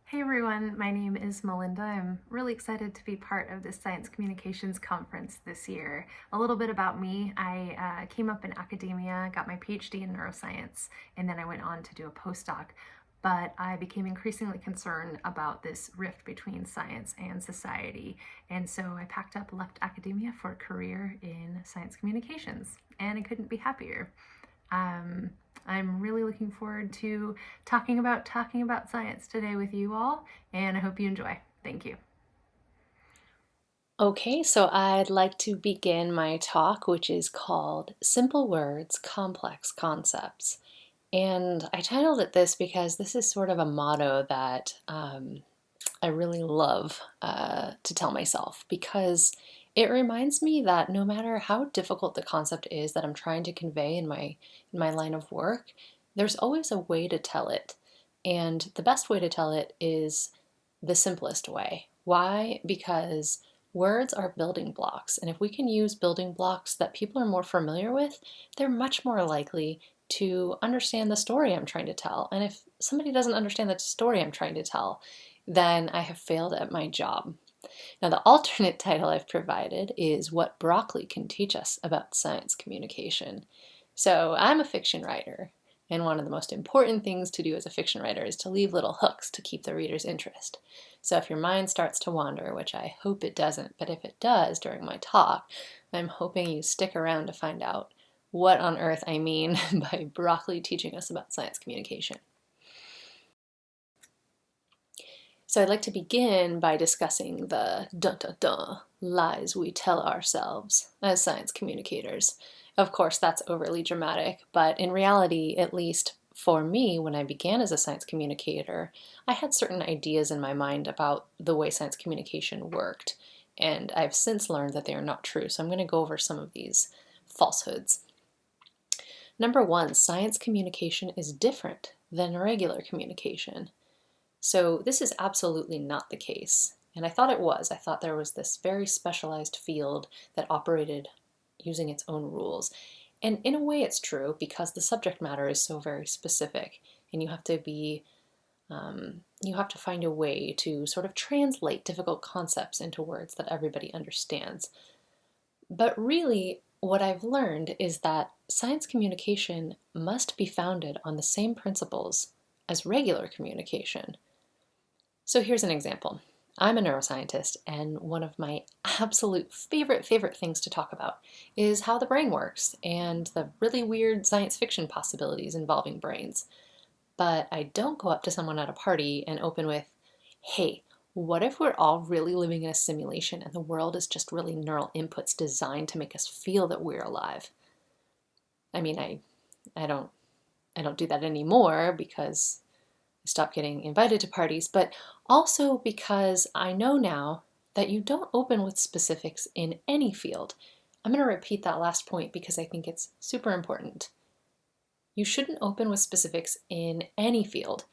Hey everyone, my name is Melinda. I'm really excited to be part of this Science Communications Conference this year. A little bit about me, I came up in academia, got my PhD in neuroscience, and then I went on to do a postdoc. But I became increasingly concerned about this rift between science and society. And so I packed up, left academia for a career in science communications, and I couldn't be happier. Um, I'm really looking forward to talking about science today with you all, and I hope you enjoy. Thank you. Okay, so I'd like to begin my talk, which is called Simple Words, Complex Concepts. And I titled it this because this is sort of a motto that I really love to tell myself because it reminds me that no matter how difficult the concept is that I'm trying to convey in my line of work, there's always a way to tell it. And the best way to tell it is the simplest way. Why? Because words are building blocks, and if we can use building blocks that people are more familiar with, they're much more likely to understand the story I'm trying to tell. And if somebody doesn't understand the story I'm trying to tell, then I have failed at my job. Now, the alternate title I've provided is What Broccoli Can Teach Us About Science Communication. So, I'm a fiction writer, and one of the most important things to do as a fiction writer is to leave little hooks to keep the reader's interest. So, if your mind starts to wander, which I hope it doesn't, but if it does during my talk, I'm hoping you stick around to find out what on earth I mean by broccoli teaching us about science communication. So I'd like to begin by discussing the dun-dun-dun lies we tell ourselves as science communicators. Of course, that's overly dramatic, but in reality, at least for me, when I began as a science communicator, I had certain ideas in my mind about the way science communication worked, and I've since learned that they are not true. So I'm going to go over some of these falsehoods. Number one, science communication is different than regular communication. So this is absolutely not the case. And I thought it was. I thought there was this very specialized field that operated using its own rules. And in a way it's true because the subject matter is so very specific and you have to find a way to sort of translate difficult concepts into words that everybody understands. But really, what I've learned is that science communication must be founded on the same principles as regular communication. So here's an example. I'm a neuroscientist, and one of my absolute favorite things to talk about is how the brain works and the really weird science fiction possibilities involving brains. But I don't go up to someone at a party and open with, hey, what if we're all really living in a simulation and the world is just really neural inputs designed to make us feel that we're alive? I mean, I don't I don't do that anymore because stop getting invited to parties, but also because I know now that you don't open with specifics in any field. I'm going to repeat that last point because I think it's super important. You shouldn't open with specifics in any field.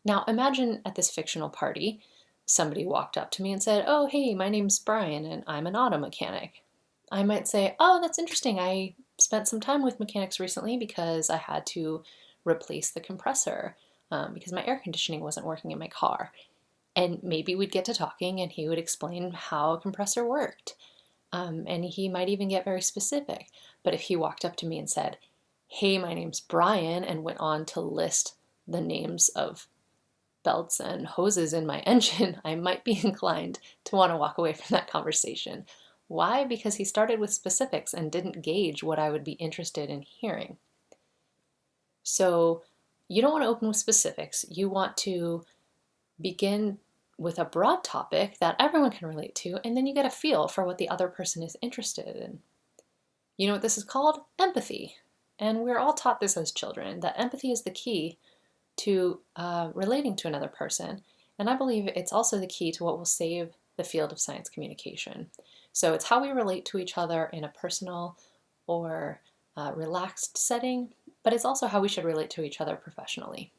Now, imagine at this fictional party, somebody walked up to me and said, "Oh, hey, my name's Brian and I'm an auto mechanic." I might say, "Oh, that's interesting. I spent some time with mechanics recently because I had to replace the compressor because my air conditioning wasn't working in my car." And maybe we'd get to talking and he would explain how a compressor worked. And he might even get very specific. But if he walked up to me and said, "Hey, my name's Brian," and went on to list the names of belts and hoses in my engine, I might be inclined to want to walk away from that conversation. Why? Because he started with specifics and didn't gauge what I would be interested in hearing. So you don't want to open with specifics. You want to begin with a broad topic that everyone can relate to, and then you get a feel for what the other person is interested in. You know what this is called? Empathy. And we're all taught this as children, that empathy is the key to relating to another person. And I believe it's also the key to what will save the field of science communication. So it's how we relate to each other in a personal or relaxed setting, but it's also how we should relate to each other professionally.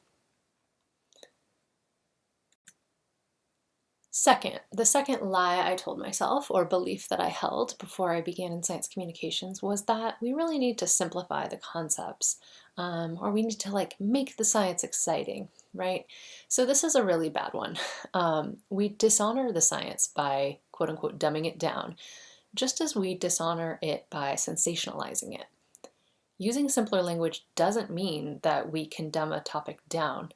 The second lie I told myself, or belief that I held before I began in science communications, was that we really need to simplify the concepts, or we need to make the science exciting, right? So this is a really bad one. We dishonor the science by quote unquote dumbing it down, just as we dishonor it by sensationalizing it. Using simpler language doesn't mean that we can dumb a topic down.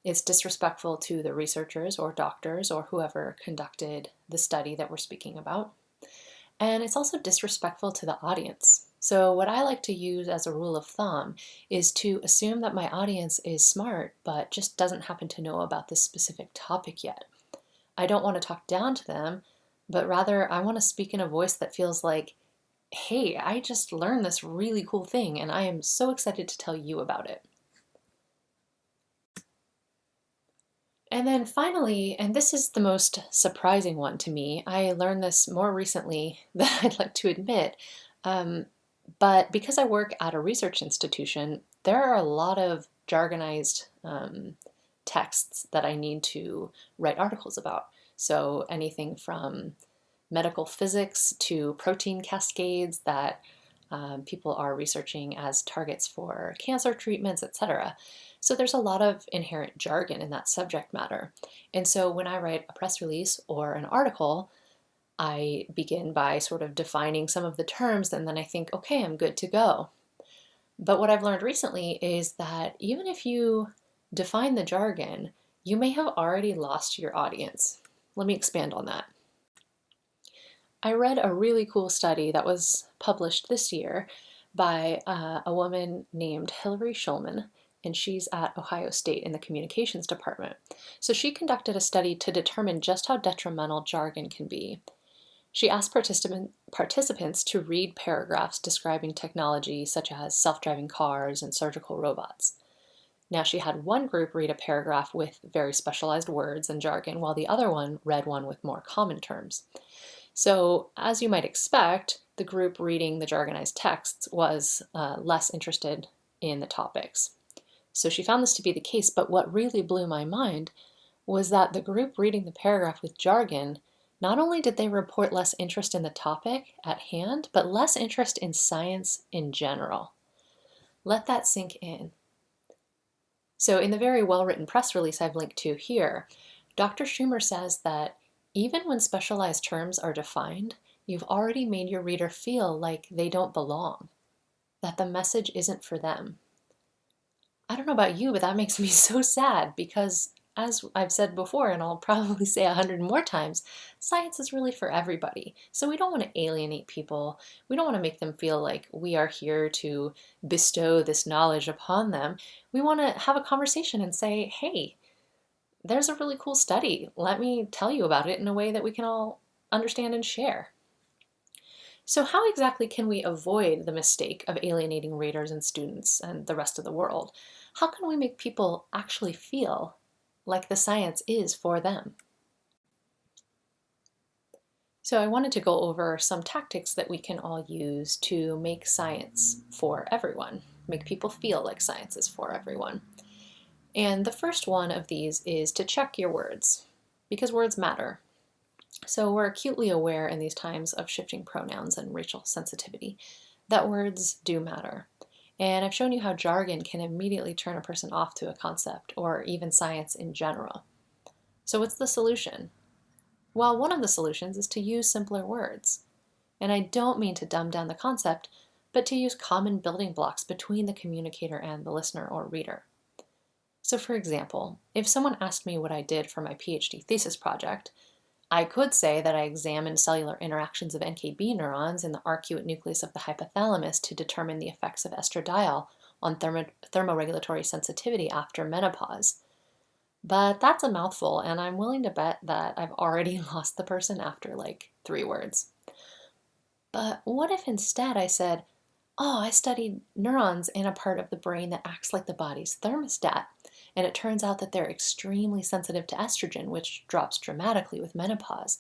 It's disrespectful to the researchers or doctors or whoever conducted the study that we're speaking about. And it's also disrespectful to the audience. So, what I like to use as a rule of thumb is to assume that my audience is smart but just doesn't happen to know about this specific topic yet. I don't want to talk down to them, but rather I want to speak in a voice that feels like, hey, I just learned this really cool thing and I am so excited to tell you about it. And then finally, and this is the most surprising one to me, I learned this more recently than I'd like to admit, um, but because I work at a research institution, there are a lot of jargonized texts that I need to write articles about. So anything from medical physics to protein cascades that people are researching as targets for cancer treatments, etc. So there's a lot of inherent jargon in that subject matter. And so when I write a press release or an article, I begin by sort of defining some of the terms, and then I think, okay, I'm good to go. But what I've learned recently is that even if you define the jargon, you may have already lost your audience. Let me expand on that. I read a really cool study that was published this year by a woman named Hilary Schulman, and she's at Ohio State in the communications department. So she conducted a study to determine just how detrimental jargon can be. She asked participants to read paragraphs describing technology such as self-driving cars and surgical robots. Now, she had one group read a paragraph with very specialized words and jargon, while the other one read one with more common terms. So, as you might expect, the group reading the jargonized texts was less interested in the topics. So she found this to be the case, but what really blew my mind was that the group reading the paragraph with jargon, not only did they report less interest in the topic at hand, but less interest in science in general. Let that sink in. So in the very well-written press release I've linked to here, Dr. Schumer says that even when specialized terms are defined, you've already made your reader feel like they don't belong, that the message isn't for them. I don't know about you, but that makes me so sad because, as I've said before, and I'll probably say 100 more times, science is really for everybody. So we don't want to alienate people. We don't want to make them feel like we are here to bestow this knowledge upon them. We want to have a conversation and say, hey, there's a really cool study. Let me tell you about it in a way that we can all understand and share. So how exactly can we avoid the mistake of alienating readers and students and the rest of the world? How can we make people actually feel like the science is for them? So I wanted to go over some tactics that we can all use to make science for everyone, make people feel like science is for everyone. And the first one of these is to check your words, because words matter. So we're acutely aware in these times of shifting pronouns and racial sensitivity that words do matter. And I've shown you how jargon can immediately turn a person off to a concept or even science in general. So what's the solution? Well, one of the solutions is to use simpler words. And I don't mean to dumb down the concept, but to use common building blocks between the communicator and the listener or reader. So for example, if someone asked me what I did for my PhD thesis project, I could say that I examined cellular interactions of NKB neurons in the arcuate nucleus of the hypothalamus to determine the effects of estradiol on thermoregulatory sensitivity after menopause. But that's a mouthful, and I'm willing to bet that I've already lost the person after like 3 words. But what if instead I said, oh, I studied neurons in a part of the brain that acts like the body's thermostat, and it turns out that they're extremely sensitive to estrogen, which drops dramatically with menopause.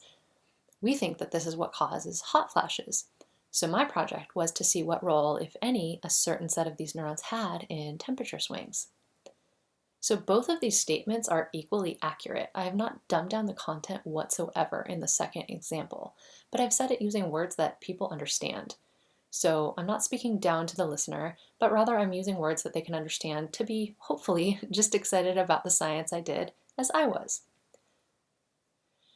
We think that this is what causes hot flashes. So my project was to see what role, if any, a certain set of these neurons had in temperature swings. So both of these statements are equally accurate. I have not dumbed down the content whatsoever in the second example, but I've said it using words that people understand. So I'm not speaking down to the listener, but rather I'm using words that they can understand to be, hopefully, just excited about the science I did as I was.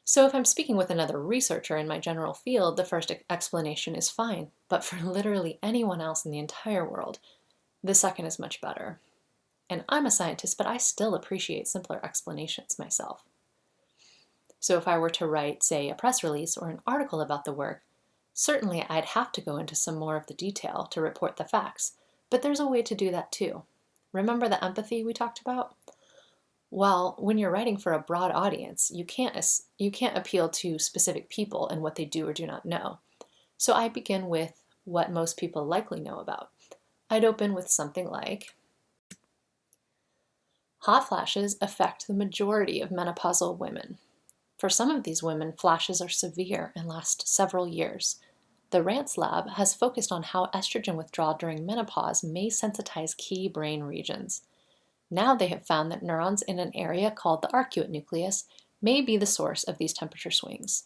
So if I'm speaking with another researcher in my general field, the first explanation is fine, but for literally anyone else in the entire world, the second is much better. And I'm a scientist, but I still appreciate simpler explanations myself. So if I were to write, say, a press release or an article about the work, certainly I'd have to go into some more of the detail to report the facts, but there's a way to do that too. Remember the empathy we talked about? Well, when you're writing for a broad audience, you can't appeal to specific people and what they do or do not know. So I begin with what most people likely know about. I'd open with something like, hot flashes affect the majority of menopausal women. For some of these women, flashes are severe and last several years. The Rance lab has focused on how estrogen withdrawal during menopause may sensitize key brain regions. Now they have found that neurons in an area called the arcuate nucleus may be the source of these temperature swings.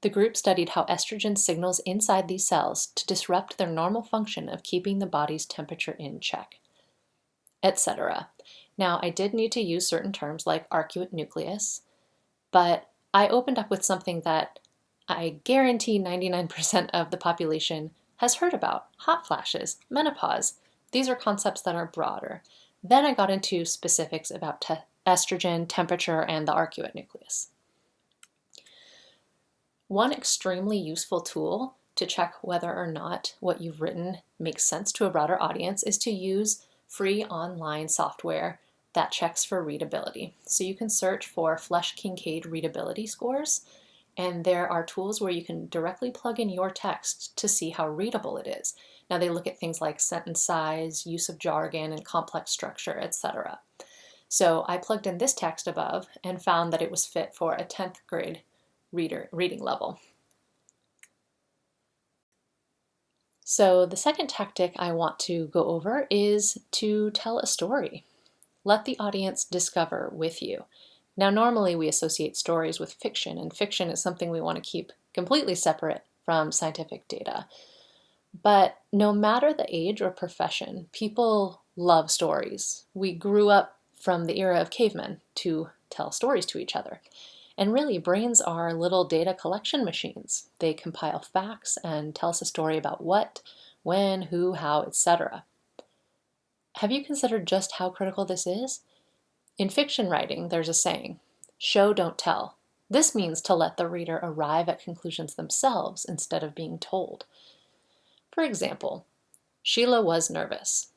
The group studied how estrogen signals inside these cells to disrupt their normal function of keeping the body's temperature in check, etc. Now, I did need to use certain terms like arcuate nucleus, but I opened up with something that I guarantee 99% of the population has heard about: hot flashes, menopause. These are concepts that are broader. Then I got into specifics about estrogen, temperature, and the arcuate nucleus. One extremely useful tool to check whether or not what you've written makes sense to a broader audience is to use free online software that checks for readability. So you can search for Flesch-Kincaid readability scores, and there are tools where you can directly plug in your text to see how readable it is. Now they look at things like sentence size, use of jargon, and complex structure, etc. So I plugged in this text above and found that it was fit for a 10th grade reading level. So the second tactic I want to go over is to tell a story. Let the audience discover with you. Now, normally we associate stories with fiction, and fiction is something we want to keep completely separate from scientific data. But no matter the age or profession, people love stories. We grew up from the era of cavemen to tell stories to each other. And really, brains are little data collection machines. They compile facts and tell us a story about what, when, who, how, etc. Have you considered just how critical this is? In fiction writing, there's a saying, show, don't tell. This means to let the reader arrive at conclusions themselves instead of being told. For example, Sheila was nervous.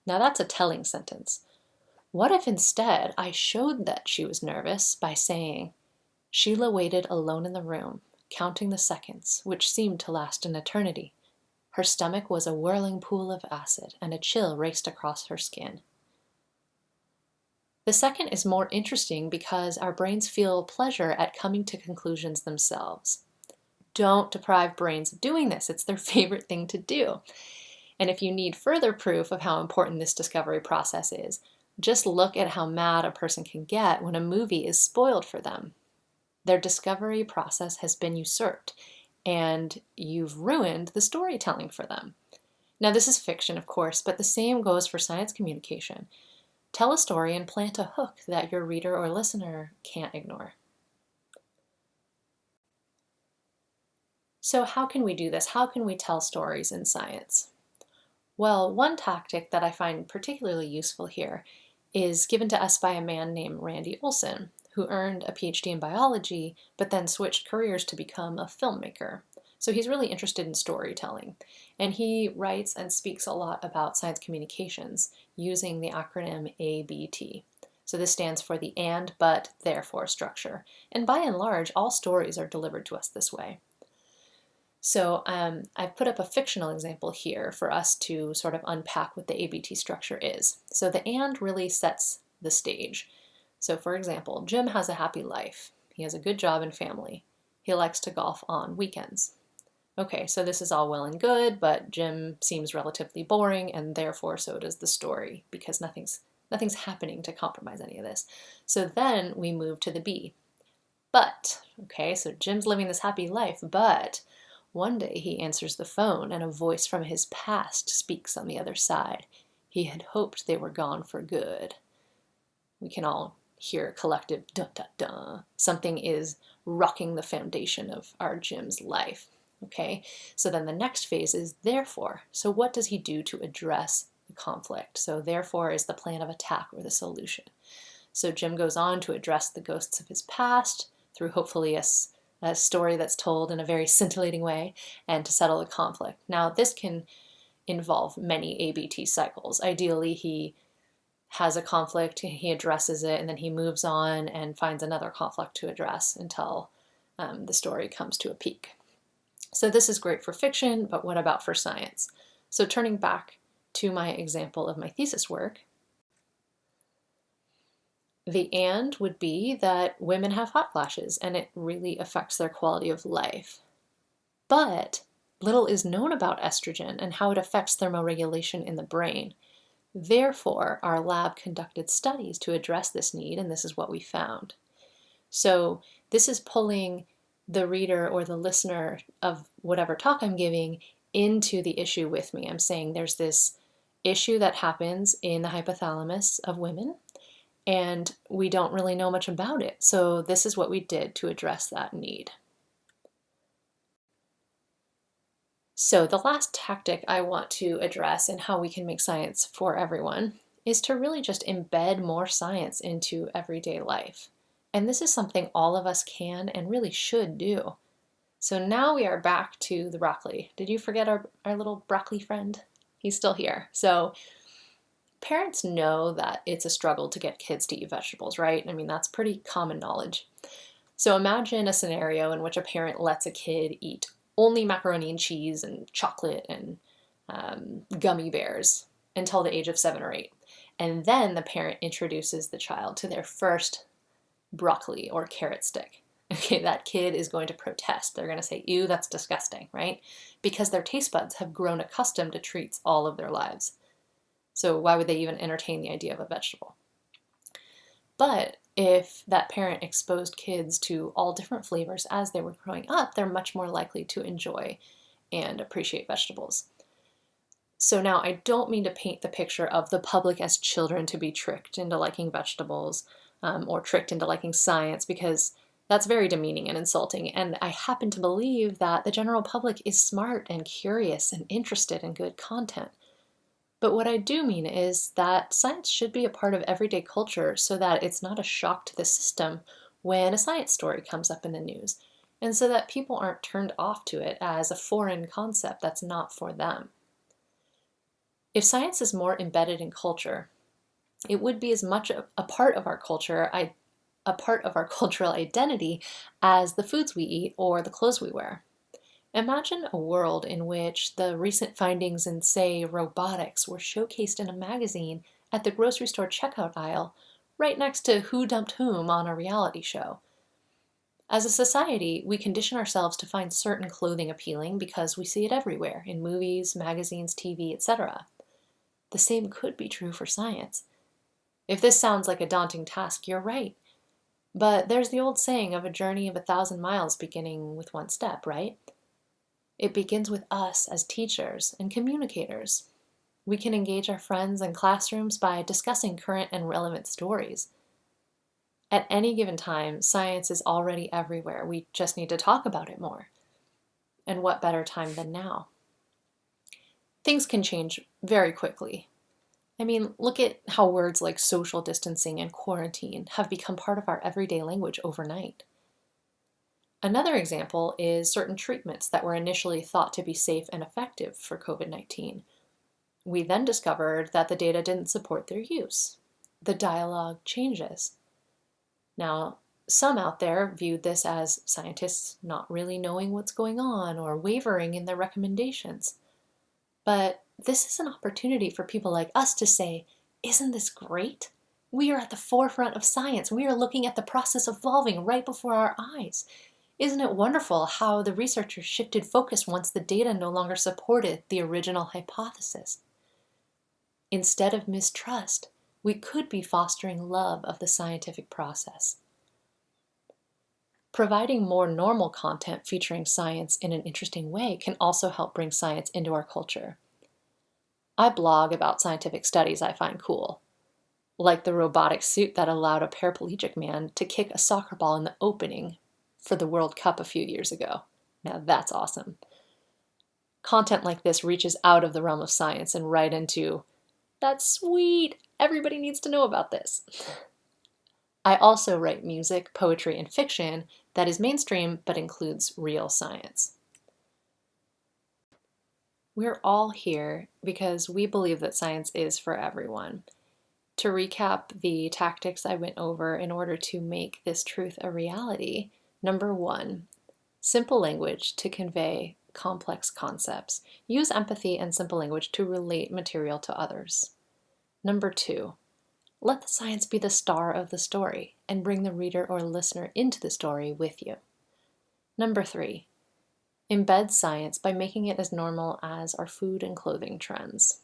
Now that's a telling sentence. What if instead I showed that she was nervous by saying, Sheila waited alone in the room, counting the seconds, which seemed to last an eternity. Her stomach was a whirling pool of acid, and a chill raced across her skin. The second is more interesting because our brains feel pleasure at coming to conclusions themselves. Don't deprive brains of doing this. It's their favorite thing to do. And if you need further proof of how important this discovery process is, just look at how mad a person can get when a movie is spoiled for them. Their discovery process has been usurped, and you've ruined the storytelling for them. Now, this is fiction, of course, but the same goes for science communication. Tell a story and plant a hook that your reader or listener can't ignore. So how can we do this? How can we tell stories in science? Well, one tactic that I find particularly useful here is given to us by a man named Randy Olson, who earned a PhD in biology, but then switched careers to become a filmmaker. So he's really interested in storytelling, and he writes and speaks a lot about science communications using the acronym ABT. So this stands for the and, but, therefore structure. And by and large, all stories are delivered to us this way. So I've put up a fictional example here for us to sort of unpack what the ABT structure is. So the and really sets the stage. So for example, Jim has a happy life. He has a good job and family. He likes to golf on weekends. Okay, so this is all well and good, but Jim seems relatively boring, and therefore so does the story, because nothing's Nothing's happening to compromise any of this. So then we move to the B. But, okay, so Jim's living this happy life, but one day he answers the phone and a voice from his past speaks on the other side. He had hoped they were gone for good. We can all hear a collective dun dun dun. Something is rocking the foundation of our Jim's life. Okay, so then the next phase is therefore. So what does he do to address the conflict? So therefore is the plan of attack or the solution. So Jim goes on to address the ghosts of his past through hopefully a story that's told in a very scintillating way and to settle the conflict. Now this can involve many ABT cycles. Ideally he has a conflict, he addresses it, and then he moves on and finds another conflict to address until the story comes to a peak. So this is great for fiction, but what about for science? So turning back to my example of my thesis work, the and would be that women have hot flashes and it really affects their quality of life. But little is known about estrogen and how it affects thermoregulation in the brain. Therefore, our lab conducted studies to address this need, and this is what we found. So this is pulling the reader or the listener of whatever talk I'm giving into the issue with me. I'm saying there's this issue that happens in the hypothalamus of women, and we don't really know much about it. So this is what we did to address that need. So the last tactic I want to address in how we can make science for everyone is to really just embed more science into everyday life. And this is something all of us can and really should do. So now we are back to the broccoli. Did you forget our little broccoli friend? He's still here. So parents know that it's a struggle to get kids to eat vegetables, right? I mean, that's pretty common knowledge. So imagine a scenario in which a parent lets a kid eat only macaroni and cheese and chocolate and gummy bears until the age of 7 or 8. And then the parent introduces the child to their first broccoli or carrot stick. Okay, that kid is going to protest. They're going to say, ew, that's disgusting, right? Because their taste buds have grown accustomed to treats all of their lives. So why would they even entertain the idea of a vegetable? But if that parent exposed kids to all different flavors as they were growing up, they're much more likely to enjoy and appreciate vegetables. So now I don't mean to paint the picture of the public as children to be tricked into liking vegetables or tricked into liking science, because that's very demeaning and insulting. And I happen to believe that the general public is smart and curious and interested in good content. But what I do mean is that science should be a part of everyday culture so that it's not a shock to the system when a science story comes up in the news, and so that people aren't turned off to it as a foreign concept that's not for them. If science is more embedded in culture, it would be as much a part of our culture, a part of our cultural identity as the foods we eat or the clothes we wear. Imagine a world in which the recent findings in, say, robotics were showcased in a magazine at the grocery store checkout aisle, right next to Who Dumped Whom on a reality show. As a society, we condition ourselves to find certain clothing appealing because we see it everywhere, in movies, magazines, TV, etc. The same could be true for science. If this sounds like a daunting task, you're right. But there's the old saying of a journey of 1,000 miles beginning with one step, right? It begins with us as teachers and communicators. We can engage our friends in classrooms by discussing current and relevant stories. At any given time, science is already everywhere. We just need to talk about it more. And what better time than now? Things can change very quickly. I mean, look at how words like social distancing and quarantine have become part of our everyday language overnight. Another example is certain treatments that were initially thought to be safe and effective for COVID-19. We then discovered that the data didn't support their use. The dialogue changes. Now, some out there viewed this as scientists not really knowing what's going on or wavering in their recommendations. But this is an opportunity for people like us to say, isn't this great? We are at the forefront of science. We are looking at the process evolving right before our eyes. Isn't it wonderful how the researchers shifted focus once the data no longer supported the original hypothesis? Instead of mistrust, we could be fostering love of the scientific process. Providing more normal content featuring science in an interesting way can also help bring science into our culture. I blog about scientific studies I find cool, like the robotic suit that allowed a paraplegic man to kick a soccer ball in the opening for the World Cup a few years ago. Now that's awesome. Content like this reaches out of the realm of science and right into, that's sweet, everybody needs to know about this. I also write music, poetry, and fiction that is mainstream but includes real science. We're all here because we believe that science is for everyone. To recap the tactics I went over in order to make this truth a reality, number 1, simple language to convey complex concepts. Use empathy and simple language to relate material to others. Number 2, let the science be the star of the story and bring the reader or listener into the story with you. Number 3, embed science by making it as normal as our food and clothing trends.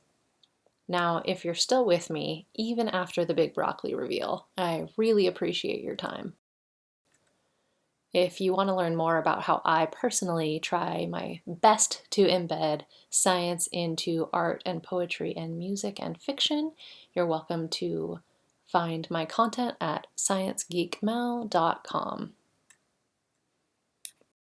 Now, if you're still with me, even after the big broccoli reveal, I really appreciate your time. If you want to learn more about how I personally try my best to embed science into art and poetry and music and fiction, you're welcome to find my content at sciencegeekmel.com.